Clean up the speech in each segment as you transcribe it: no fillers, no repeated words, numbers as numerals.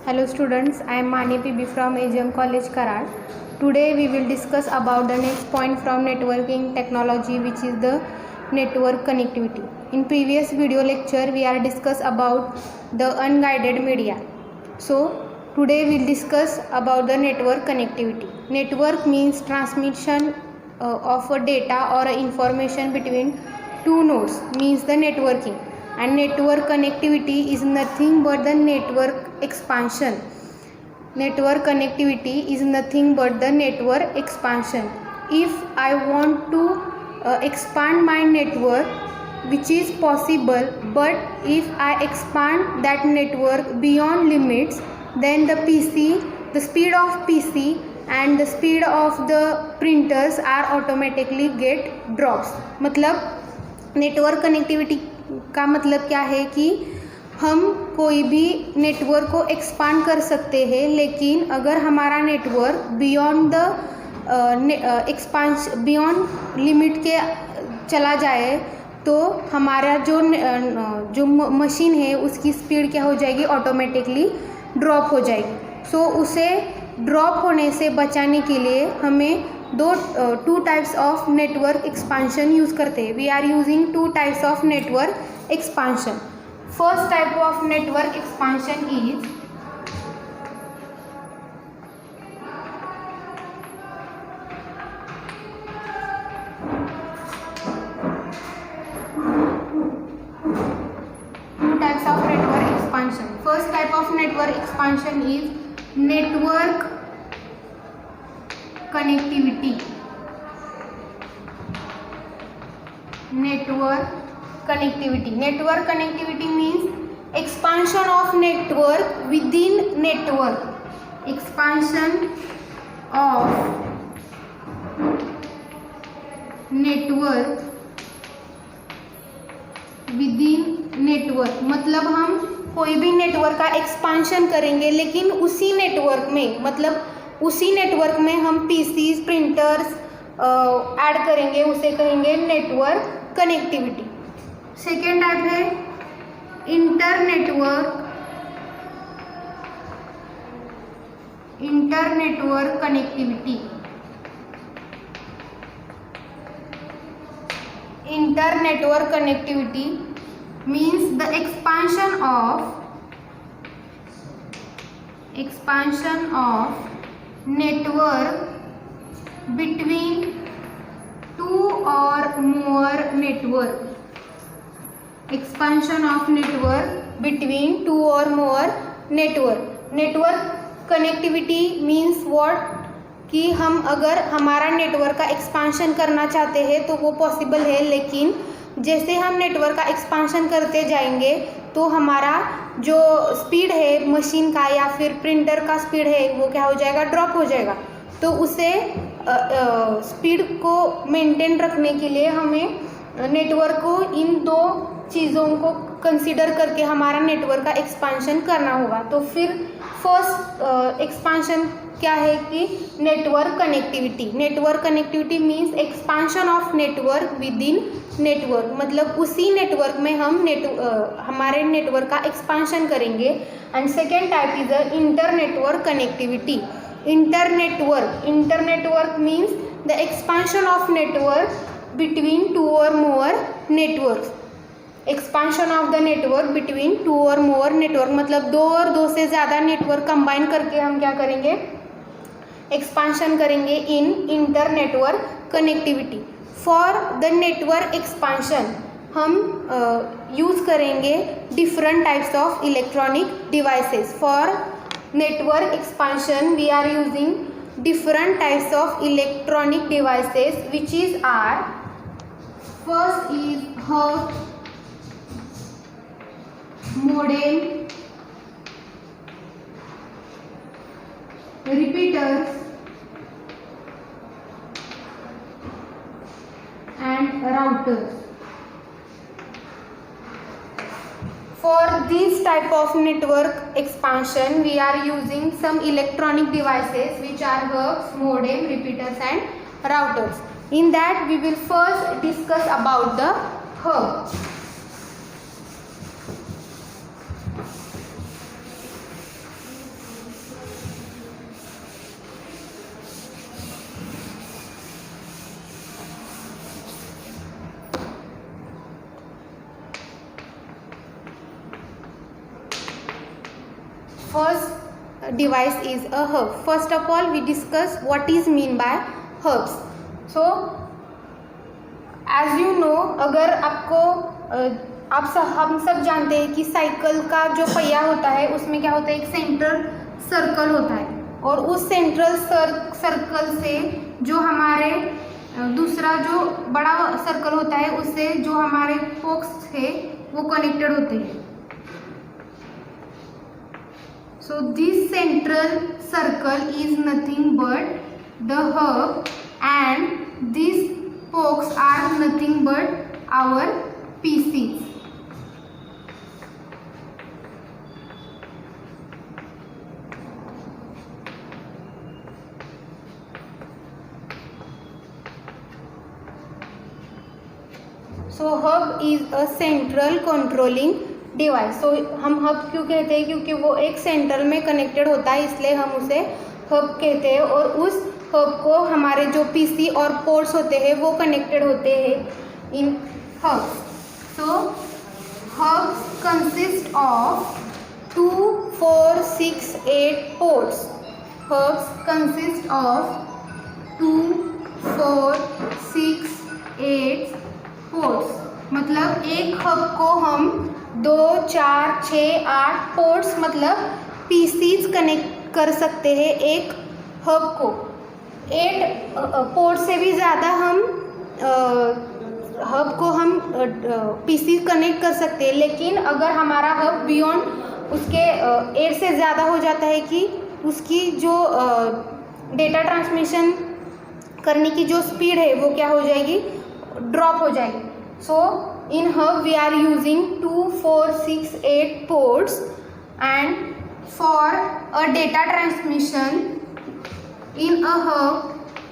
Hello students, I am Mani PB from AGM College Karad. Today we will discuss about the next point from networking technology, which is the network connectivity. In previous video lecture we are discuss about the unguided media. So today we will discuss about the network connectivity. Network means transmission of a data or information between two nodes, means the networking. And network connectivity is nothing but the network expansion. Network connectivity is nothing but the network expansion. If I want to expand my network, which is possible, but if I expand that network beyond limits, then the speed of PC and the speed of the printers are automatically get drops. मतलब network connectivity का मतलब क्या है कि हम कोई भी network को एक्सपांड कर सकते हैं, लेकिन अगर हमारा network beyond the expansion beyond limit के चला जाए तो हमारा जो मशीन है उसकी स्पीड क्या हो जाएगी, ऑटोमेटिकली ड्रॉप हो जाएगी. सो उसे ड्रॉप होने से बचाने के लिए हमें two types of network expansion use करते हैं. We are using two types of network expansion. First type of network expansion is two types of network expansion. First type of network expansion is network connectivity. Network connectivity. Network connectivity means expansion of network within network. Expansion of network within network. मतलब हम कोई भी network का expansion करेंगे, लेकिन उसी network में, मतलब उसी नेटवर्क में हम पीसीज प्रिंटर्स ऐड करेंगे, उसे कहेंगे नेटवर्क कनेक्टिविटी. सेकेंड टाइप है internetwork connectivity. Internetwork connectivity means the expansion of network between two or more network. Expansion of network between two or more network. Network connectivity means what, कि हम अगर हमारा network का expansion करना चाहते हैं तो वो पॉसिबल है, लेकिन जैसे हम नेटवर्क का एक्सपांशन करते जाएंगे तो हमारा जो स्पीड है मशीन का या फिर प्रिंटर का स्पीड है वो क्या हो जाएगा, ड्रॉप हो जाएगा. तो उसे स्पीड को मेंटेन रखने के लिए हमें नेटवर्क को इन दो चीज़ों को कंसीडर करके हमारा नेटवर्क का एक्सपांशन करना होगा. तो फिर फर्स्ट एक्सपांशन क्या है कि network connectivity. Network connectivity means expansion of network with in network. मतलब उसी नेटवर्क में हम हमारे नेटवर्क का एक्सपांशन करेंगे. And second type is the internetwork connectivity. Internetwork means the expansion of network between two or more network. Expansion of the network between two or more network मतलब दो और दो से ज़्यादा नेटवर्क कंबाइन करके हम क्या करेंगे, एक्सपांशन करेंगे in internetwork connectivity. For the network expansion हम यूज़ करेंगे different types of electronic devices. For network expansion we are using different types of electronic devices, which is are first is hub, modem, repeaters and routers. For this type of network expansion we are using some electronic devices which are hubs, modem, repeaters and routers. In that we will first discuss about the hub. first device is a hub. First of all, we discuss what is mean by hubs. So as you know, अगर आपको हम सब जानते हैं कि cycle का जो पहिया होता है उसमें क्या होता है, एक सेंट्रल सर्कल होता है, और उस सेंट्रल सर्कल से जो हमारे दूसरा जो बड़ा सर्कल होता है उससे जो हमारे फोक्स है वो कनेक्टेड होते हैं. So this central circle is nothing but the hub, and these spokes are nothing but our pieces. So hub is a central controlling device. So हम हब क्यों कहते हैं, क्योंकि वो एक सेंटर में कनेक्टेड होता है, इसलिए हम उसे हब कहते हैं. और उस हब को हमारे जो पीसी और पोर्ट्स होते हैं वो कनेक्टेड होते हैं in hubs. So hubs consist of 2, 4, 6, 8 ports. Hubs consist of 2, 4, 6, 8 ports. मतलब एक हब को हम 2, 4, 6, 8 पोर्ट्स मतलब पीसीज कनेक्ट कर सकते हैं एक हब को. 8 पोर्ट से भी ज़्यादा हम हब को हम पीसी कनेक्ट कर सकते हैं. लेकिन अगर हमारा हब बियॉन्ड उसके 8 से ज़्यादा हो जाता है कि उसकी जो डेटा ट्रांसमिशन करने की जो स्पीड है वो क्या हो जाएगी, ड्रॉप हो जाएगी. सो in hub we are using 2, 4, 6, 8 ports, and for a data transmission in a hub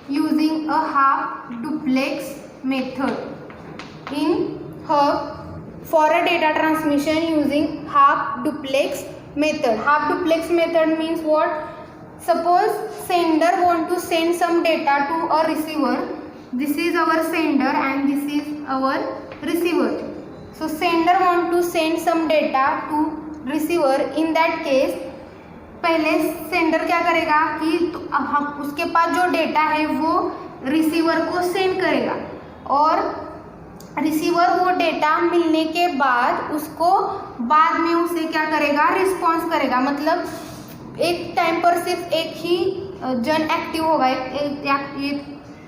using a half duplex method. In hub for a data transmission using half duplex method. Half duplex method means what? Suppose sender want to send some data to a receiver. This is our sender and this is our receiver. So sender want to send some data to receiver. In that case पहले sender क्या करेगा कि हम उसके पास जो data है वो receiver को सेंड करेगा, और रिसीवर वो डेटा मिलने के बाद उसको बाद में उसे क्या करेगा, रिस्पॉन्स करेगा. मतलब एक टाइम पर सिर्फ एक ही जन एक्टिव होगा,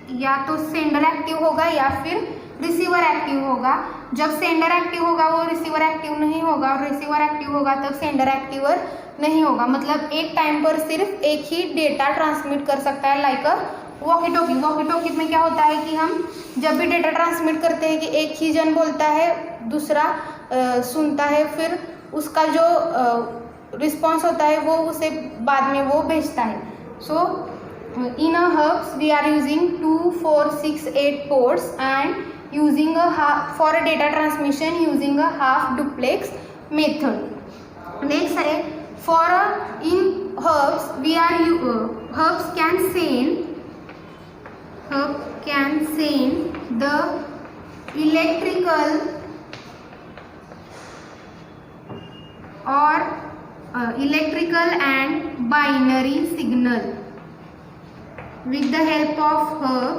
या तो सेंडर एक्टिव होगा या फिर रिसीवर एक्टिव होगा. जब सेंडर एक्टिव होगा वो रिसीवर एक्टिव नहीं होगा, और रिसीवर एक्टिव होगा तब सेंडर एक्टिवर नहीं होगा. मतलब एक टाइम पर सिर्फ एक ही डेटा ट्रांसमिट कर सकता है, लाइक अ वॉकी टॉकी. वॉकी टॉकी में क्या होता है कि हम जब भी डेटा ट्रांसमिट करते हैं कि एक ही जन बोलता है, दूसरा सुनता है, फिर उसका जो रिस्पॉन्स होता है वो उसे बाद में वो भेजता है. सो in a hubs we are using 2, 4, 6, 8 ports and using for a data transmission using a half duplex method. Next है for in hubs we are hubs can send the electrical and binary signal. With the help of hub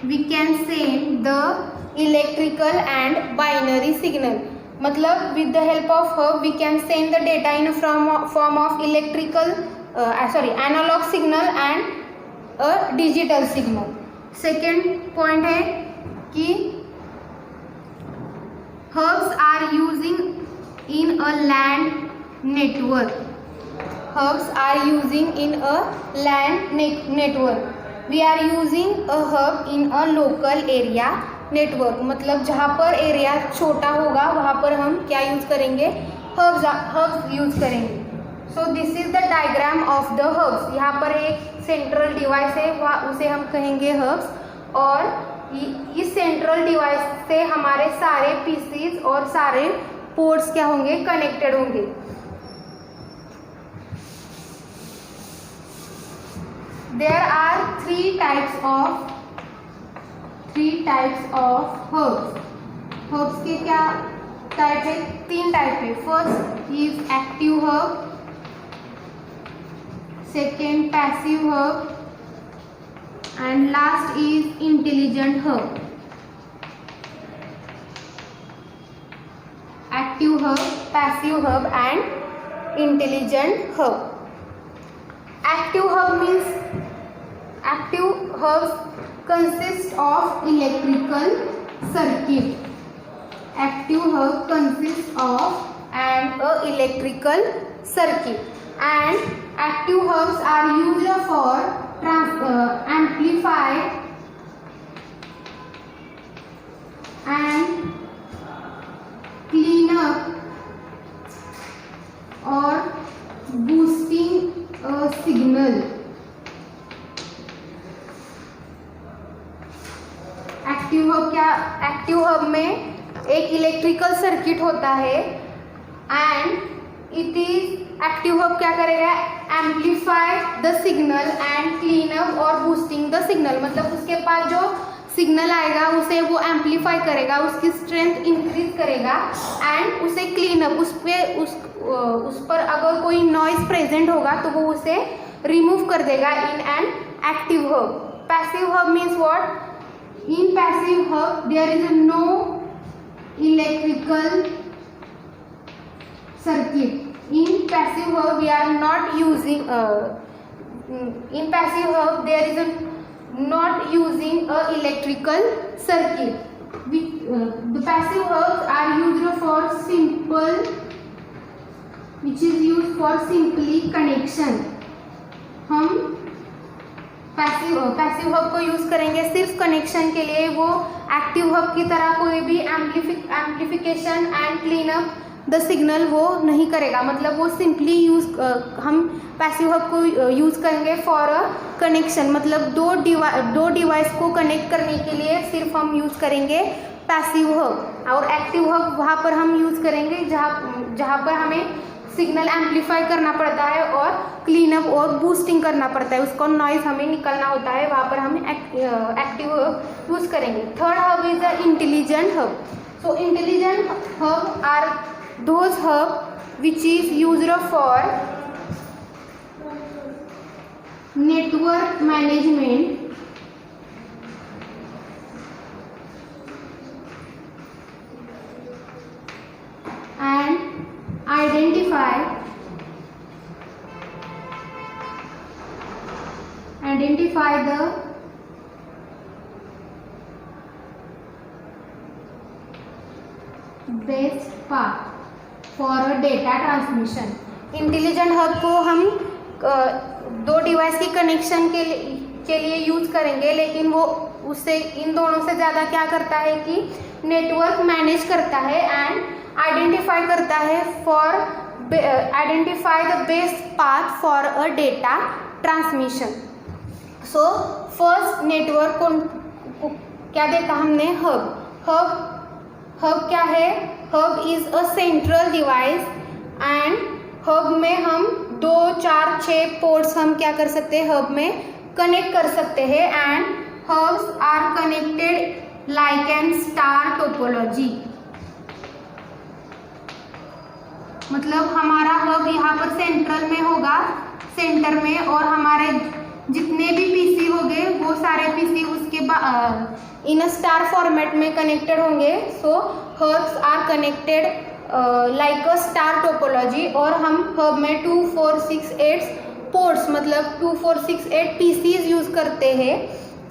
we can send the electrical and binary signal. मतलब with the help of hub we can send the data in a form of analog signal and a digital signal. Second point है कि hubs are using in a LAN network. Hubs are using in a LAN network. We are using a hub in a local area network. मतलब जहाँ पर area छोटा होगा वहाँ पर हम क्या यूज़ करेंगे, हब्स यूज़ करेंगे. So this is the diagram of the hubs. यहाँ पर एक सेंट्रल डिवाइस है, वहाँ उसे हम कहेंगे हब्स, और इस सेंट्रल डिवाइस से हमारे सारे पीसीज और सारे पोर्ट्स क्या होंगे, कनेक्टेड होंगे. There are three types of hubs. Hubs के क्या टाइप है, 3 टाइप है. First is active hub, second passive hub, and last is intelligent hub. Active hub, passive hub and intelligent hub. Active hubs consist of electrical circuit. Active hub consists of an electrical circuit, and active hubs are used for amplify and clean up or boosting a signal. Active hub में एक electrical circuit होता है and it is active hub क्या करेगा, amplify the signal and clean up और boosting the signal, मतलब उसके पास जो सिग्नल आएगा उसे वो एम्पलीफाई करेगा, उसकी स्ट्रेंथ इंक्रीज करेगा एंड उसे क्लीन अप, उस पर अगर कोई नॉइज प्रेजेंट होगा तो वो उसे रिमूव कर देगा in an active hub. Passive hub means what? In passive hub there is no electrical circuit. In passive hub we are not using in passive hub there is not using a electrical circuit. The passive hubs are used for simply connection. हम passive hub को use करेंगे सिर्फ connection के लिए. वो active hub की तरह कोई भी amplification and clean up the signal वो नहीं करेगा, मतलब वो सिंपली हम पैसिव हब को यूज़ करेंगे फॉर अ कनेक्शन, मतलब दो डिवाइस को कनेक्ट करने के लिए सिर्फ हम यूज़ करेंगे पैसिव हब. और एक्टिव हब वहाँ पर हम यूज़ करेंगे जहाँ पर हमें सिग्नल एम्पलीफाई करना पड़ता है और क्लीन अप और बूस्टिंग करना पड़ता है, उसको नॉइज हमें निकलना होता है, वहाँ पर हम एक्टिव हब यूज़ करेंगे. Third hub is the intelligent hub. So intelligent hub are those hub which is used for network management and identify the best path for a data transmission. Intelligent hub को हम दो device की connection के लिए use करेंगे, लेकिन वो उससे इन दोनों से ज़्यादा क्या करता है कि नेटवर्क मैनेज करता है एंड आइडेंटिफाई करता है identify the best path for a data transmission. So first network को क्या देखा हमने, हब क्या है? Hub is a central device and hub में हम 2, 4, 6 पोर्ट्स हम क्या कर सकते हैं, हब में कनेक्ट कर सकते हैं and hubs are connected like an star topology. मतलब हमारा हब यहाँ पर सेंट्रल में होगा, सेंटर में, और हमारे जितने भी पीसी होंगे वो सारे पीसी उसके इन अ स्टार फॉर्मेट में कनेक्टेड होंगे. So hubs are connected like a star topology. और हम हब में 2, 4, 6, 8 पोर्ट्स मतलब 2, 4, 6, 8 पीसीज यूज करते हैं.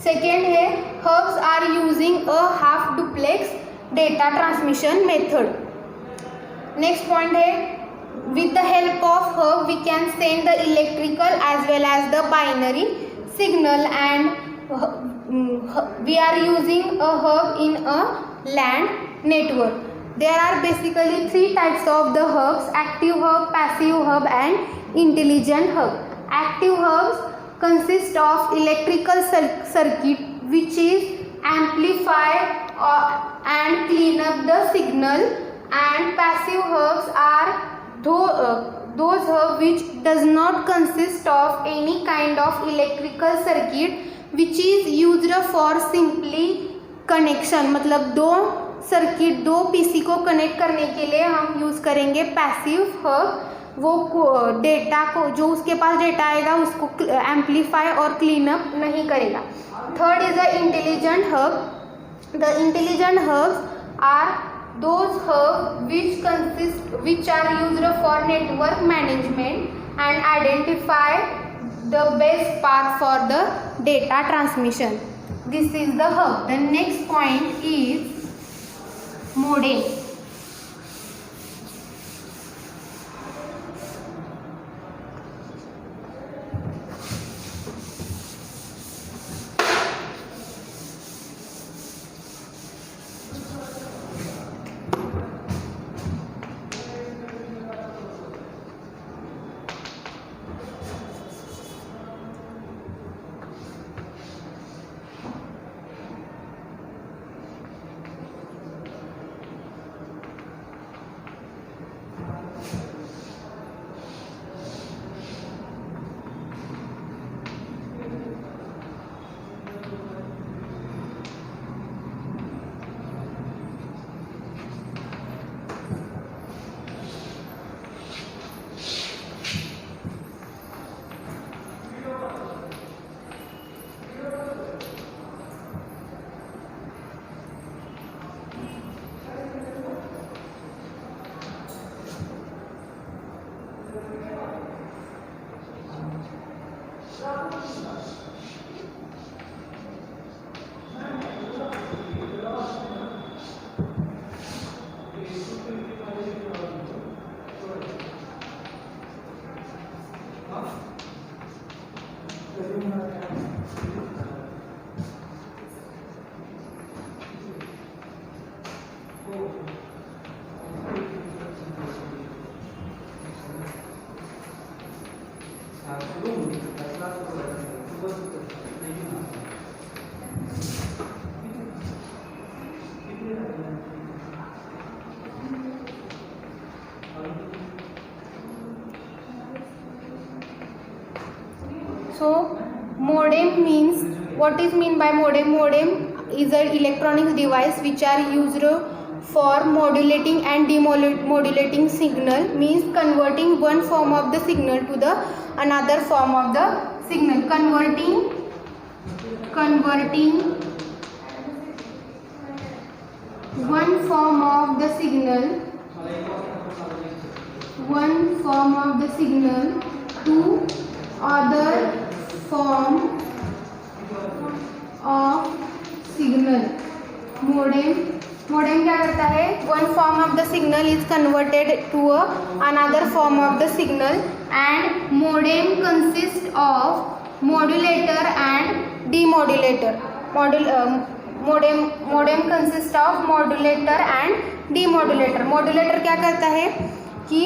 सेकेंड है hubs are using a half duplex data transmission method. Next point है with the help of hub we can send the electrical as well as the binary signal, and we are using a hub in a LAN network. There are basically 3 types of the hubs: active hub, passive hub and intelligent hub. Active hubs consist of electrical circuit which is amplify and clean up the signal, and passive hubs are those hubs which does not consist of any kind of electrical circuit which is used for simply connection. मतलब दो PC को connect करने के लिए हम use करेंगे passive hub. वो data को, जो उसके पास डेटा आएगा उसको एम्पलीफाई और क्लीन अप नहीं करेगा। Third is the intelligent hub. The intelligent hubs are those hubs which are used for network management and identify the best path for the data transmission. This is the hub. The next point is modem. So modem means, what is mean by modem? Modem is an electronic device which are used for modulating and demodulating signal, means converting one form of the signal to the another form of the signal. Converting one form of the signal to other form of signal. Modem क्या करता है? One form of the signal is converted to another form of the signal, and modem consists of modulator and demodulator. Modem consists of modulator and demodulator. Modulator क्या करता है कि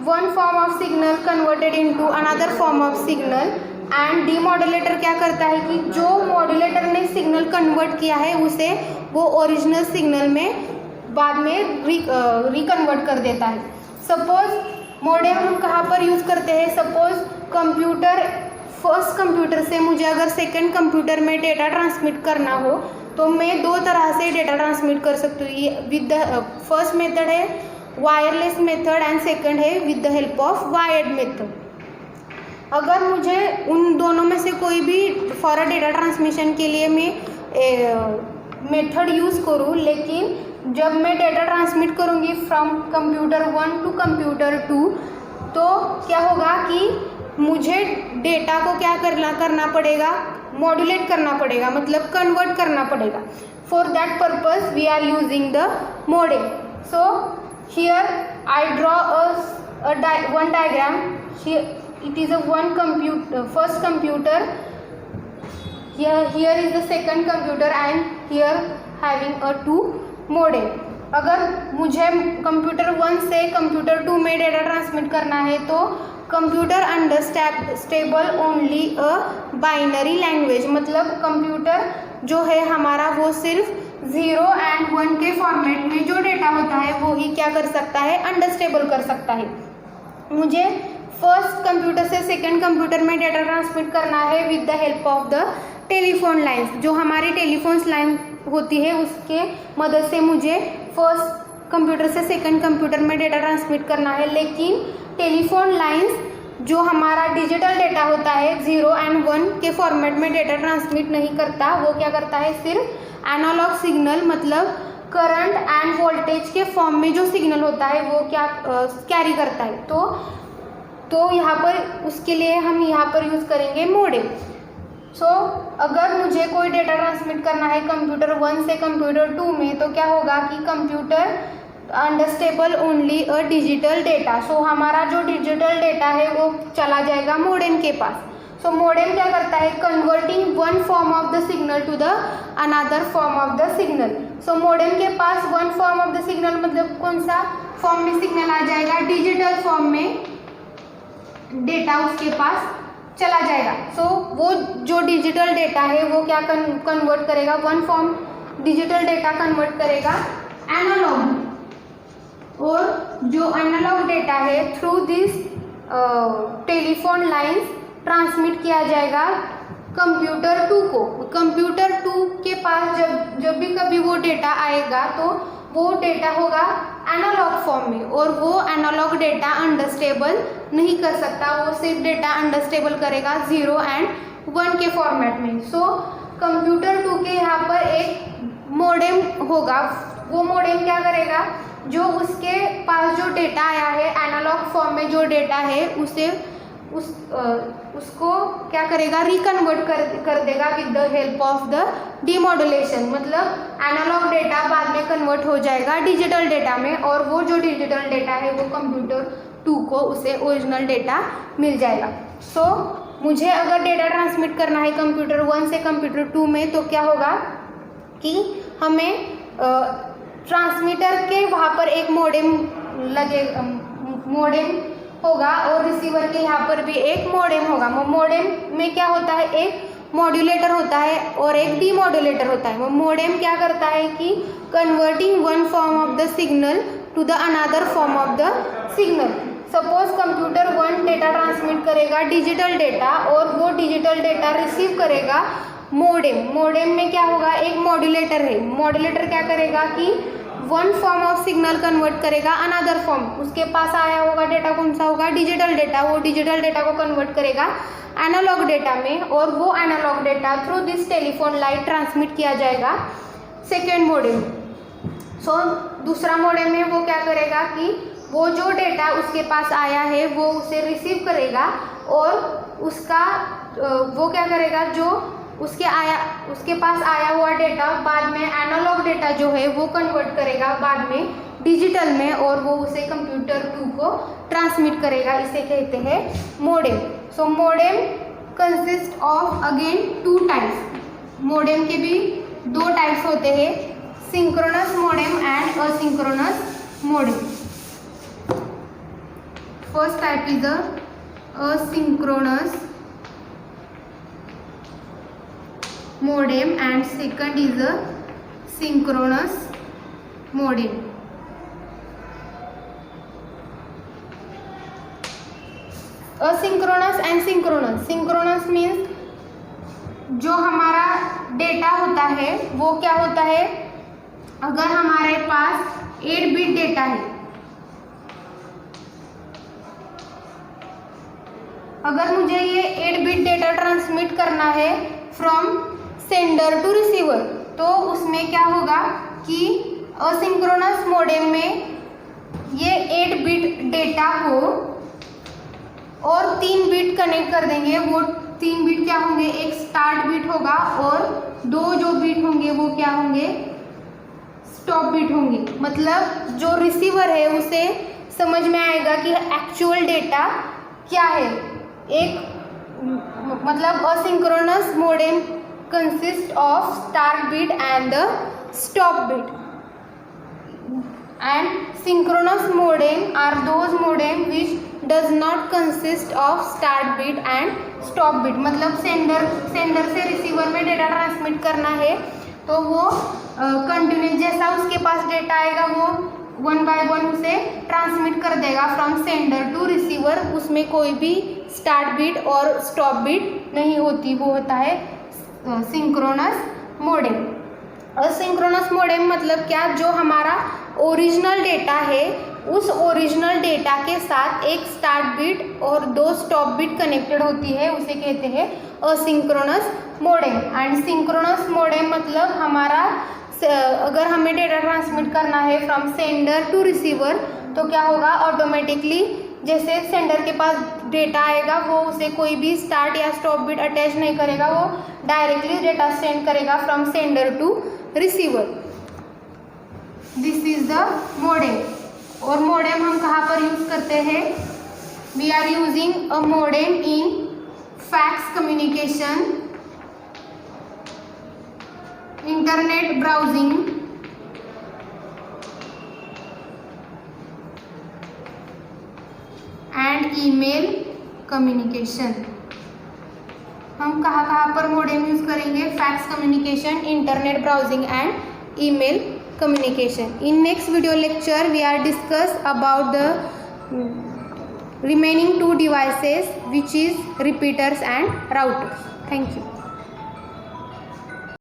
one form of signal converted into another form of signal, and demodulator क्या करता है कि जो modulator ने सिग्नल कन्वर्ट किया है उसे वो ओरिजिनल सिग्नल में बाद में रिकन्वर्ट कर देता है. सपोज मॉडेम हम कहाँ पर यूज़ करते हैं? सपोज फर्स्ट कंप्यूटर से मुझे अगर सेकंड कंप्यूटर में डेटा ट्रांसमिट करना हो तो मैं दो तरह से डेटा ट्रांसमिट कर सकती हूँ. विद द फर्स्ट मेथड है वायरलेस मेथड एंड सेकंड है with the help of wired method. अगर मुझे उन दोनों में से कोई भी फॉर डेटा ट्रांसमिशन के लिए मैं मेथड यूज़ करूँ, लेकिन जब मैं डेटा ट्रांसमिट करूँगी फ्रॉम कंप्यूटर 1 टू कंप्यूटर 2 तो क्या होगा कि मुझे डेटा को क्या करना पड़ेगा? मॉड्यूलेट करना पड़ेगा, मतलब कन्वर्ट करना पड़ेगा. For that purpose we are using the modem. So here I draw one diagram. It is a first computer. Here is the second computer and here having a 2 modem. अगर मुझे computer 1 से computer 2 में data transmit करना है तो computer understandable only a binary language, मतलब computer जो है हमारा वो सिर्फ 0 and 1 के फॉर्मेट में जो डेटा होता है वो ही क्या कर सकता है? अंडरस्टैंडेबल कर सकता है. मुझे फर्स्ट कंप्यूटर से सेकंड कंप्यूटर में डेटा ट्रांसमिट करना है with the help of the telephone lines. जो हमारी टेलीफोन लाइन होती है उसके मदद से मुझे फर्स्ट कंप्यूटर से सेकंड कंप्यूटर में डेटा ट्रांसमिट करना है. लेकिन टेलीफोन लाइंस जो हमारा डिजिटल डेटा होता है 0 और 1 के फॉर्मेट में डेटा ट्रांसमिट नहीं करता, वो क्या करता है, सिर्फ एनालॉग सिग्नल मतलब करंट एंड वोल्टेज के फॉर्म में जो सिग्नल होता है वो क्या कैरी करता है। तो यहाँ पर उसके लिए हम यहाँ पर यूज़ करेंगे मॉडेम। अगर मुझे कोई डेटा ट्रांसमिट करना है कंप्यूटर 1 से कंप्यूटर 2 में, तो क्या होगा कि computer understandable only a digital data. हमारा जो डिजिटल डेटा है वो चला जाएगा मॉडेम के पास। मॉडेम क्या करता है, converting one form of the signal to the another form of the signal. Modem के पास one form of the signal मतलब कौन सा फॉर्म में सिग्नल आ जाएगा, डिजिटल फॉर्म में डेटा उसके पास चला जाएगा। वो जो डिजिटल डेटा है वो क्या कन्वर्ट करेगा, one form digital data convert करेगा एनालॉग, और जो एनालॉग डेटा है through this telephone lines transmit किया जाएगा कंप्यूटर 2 को। कंप्यूटर 2 के पास जब भी कभी वो डेटा आएगा तो वो डेटा होगा एनालॉग फॉर्म में, और वो एनालॉग डेटा अंडरस्टेबल नहीं कर सकता, वो सिर्फ डेटा अंडरस्टेबल करेगा 0 और 1 के फॉर्मेट में। कंप्यूटर 2 के यहाँ पर एक मॉडेम होगा। वो मॉडेम क्या करेगा, जो उसके पास जो डेटा आया है एनालॉग फॉर्म में जो डेटा है उसे उसको क्या करेगा, रिकन्वर्ट कर देगा with the help of the demodulation. मतलब एनालॉग डेटा बाद में कन्वर्ट हो जाएगा डिजिटल डेटा में, और वो जो डिजिटल डेटा है वो कंप्यूटर 2 को उसे ओरिजिनल डेटा मिल जाएगा। मुझे अगर डेटा ट्रांसमिट करना है कंप्यूटर 1 से कंप्यूटर 2 में, तो क्या होगा कि हमें ट्रांसमीटर के वहाँ पर एक मॉडेम होगा, और रिसीवर के यहाँ पर भी एक मॉडेम होगा। मॉडेम में क्या होता है, एक मॉड्यूलेटर होता है और एक डीमॉड्यूलेटर होता है। वो मॉडेम क्या करता है कि converting one form of the signal to the another form of the signal. Suppose computer 1 data transmit करेगा डिजिटल डेटा, और वो डिजिटल डेटा रिसीव करेगा मॉडेम में क्या होगा, एक मॉड्यूलेटर है। मॉड्यूलेटर क्या करेगा कि one form of signal convert करेगा अनदर फॉर्म। उसके पास आया होगा डेटा कौन सा होगा, डिजिटल डेटा। वो डिजिटल डेटा को कन्वर्ट करेगा एनालॉग डेटा में, और वो analog data through this telephone line transmit किया जाएगा सेकेंड मॉडेम। दूसरा मॉडेम में वो क्या करेगा कि वो जो डेटा उसके पास आया है वो उसे रिसीव करेगा, और उसका वो क्या करेगा, जो उसके पास आया हुआ डेटा बाद में एनालॉग डेटा जो है वो कन्वर्ट करेगा बाद में डिजिटल में, और वो उसे कंप्यूटर 2 को ट्रांसमिट करेगा। इसे कहते हैं modem. Modem consist of again 2 types. Modem के भी 2 टाइप्स होते हैं, synchronous modem and asynchronous modem. First type is the asynchronous modem and second is a synchronous modem. Asynchronous and synchronous. Synchronous means जो हमारा डेटा होता है वो क्या होता है, अगर हमारे पास 8 बिट डेटा है, अगर मुझे ये 8 बिट डेटा ट्रांसमिट करना है फ्रॉम सेंडर टू रिसीवर, तो उसमें क्या होगा कि असिंक्रोनस मॉडेम में ये 8 बिट डेटा को और 3 बिट कनेक्ट कर देंगे। वो 3 बिट क्या होंगे, एक स्टार्ट बिट होगा और 2 जो बिट होंगे वो क्या होंगे, स्टॉप बिट होंगे। मतलब जो रिसीवर है उसे समझ में आएगा कि एक्चुअल डेटा क्या है। एक मतलब asynchronous modem consist of start bit and the stop bit, and synchronous modem are those modem which does not consist of start bit and stop bit। मतलब सेंडर से रिसीवर में डेटा ट्रांसमिट करना है तो वो कंटिन्यूस जैसा उसके पास data आएगा वो 1 बाय 1 उसे ट्रांसमिट कर देगा फ्रॉम सेंडर टू रिसीवर। उसमें कोई भी स्टार्ट बिट और स्टॉप बिट नहीं होती, वो होता है सिंक्रोनस मॉडेम। असिंक्रोनस मॉडेम मतलब क्या, जो हमारा ओरिजिनल डेटा है उस ओरिजिनल डेटा के साथ एक स्टार्ट बिट और 2 स्टॉप बिट कनेक्टेड होती है, उसे कहते हैं asynchronous modem. And synchronous modem मतलब हमारा अगर हमें डेटा ट्रांसमिट करना है फ्रॉम सेंडर टू रिसीवर तो क्या होगा, ऑटोमेटिकली जैसे सेंडर के पास डेटा आएगा वो उसे कोई भी स्टार्ट या स्टॉप बिट अटैच नहीं करेगा, वो डायरेक्टली डेटा सेंड करेगा from sender to receiver. This is the modem. और मोडेम हम कहाँ पर यूज करते हैं? We are using a modem in fax communication, internet browsing, and email communication. हम कहाँ पर मोडेम यूज करेंगे? Fax communication, internet browsing and email communication. In next video lecture we are discuss about the remaining 2 devices which is repeaters and routers. Thank you.